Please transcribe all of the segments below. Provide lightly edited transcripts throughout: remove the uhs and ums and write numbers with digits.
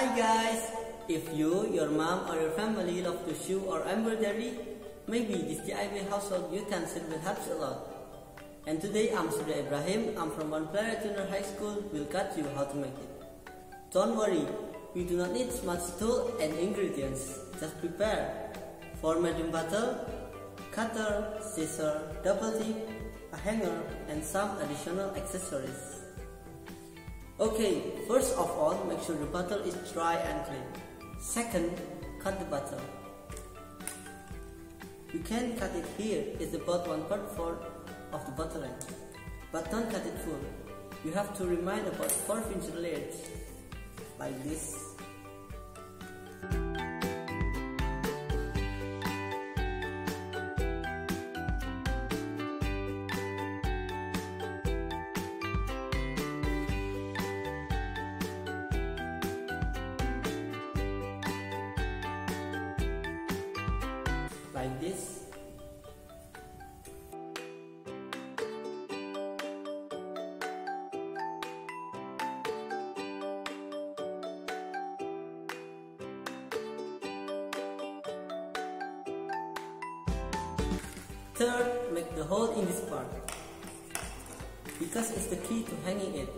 Hi guys! If you, your mom or your family love to sew or embroidery, maybe this DIY household utensil will help you a lot. And today I'm SURYA IBRAHIM, I'm from PLERET Junior High School, will guide you how to make it. Don't worry, you do not need much tool and ingredients, just prepare for medium bottle, cutter, scissor, double tip, a hanger and some additional accessories. Okay, first of all, make sure the bottle is dry and clean. Second, cut the bottle. You can cut it here, it's about 1/4 of the bottle length. But don't cut it full. You have to remain about 4 inch layers, like this. Like this. Third, make the hole in this part, because it's the key to hanging it.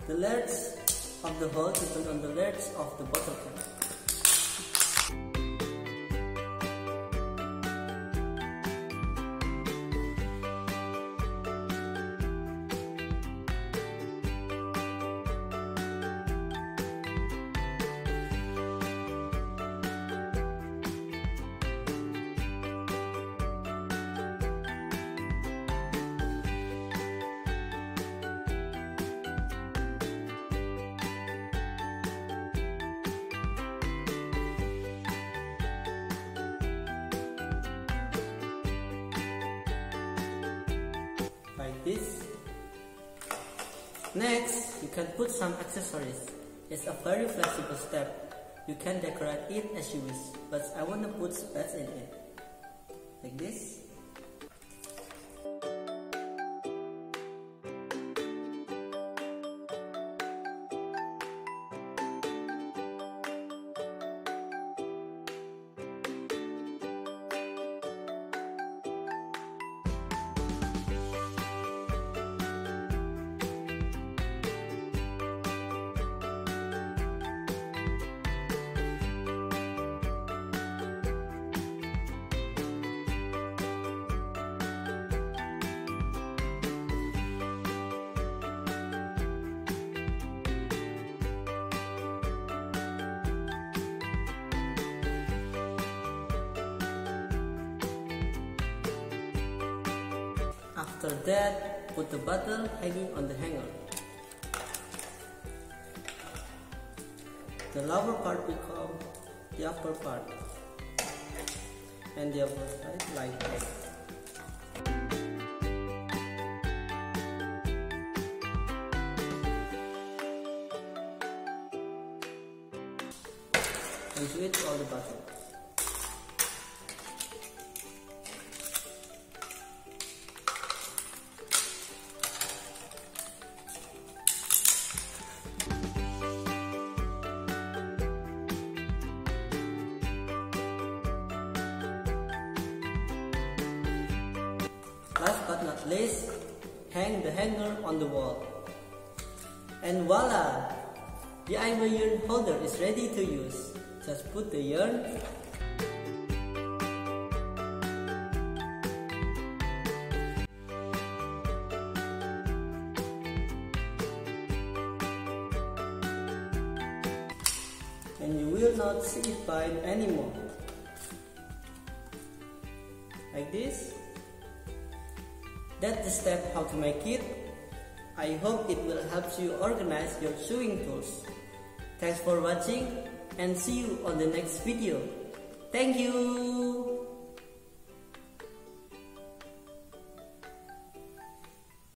The layers of the hole depend on the layers of the bottle cap. Like this. Next, you can put some accessories. It's a very flexible step. You can decorate it as you wish, but I want to put spats in it. Like this. After that, put the bottle hanging on the hanger. The lower part becomes the upper part, and the upper side like this. And sew it to all the bottom. Last but not least, hang the hanger on the wall. And voila! The IBRAHIM yearn holder is ready to use. Just put the yearn and you will not see it bind anymore. Like this. That's the step how to make it. I hope it will help you organize your sewing tools. Thanks for watching and see you on the next video. Thank you!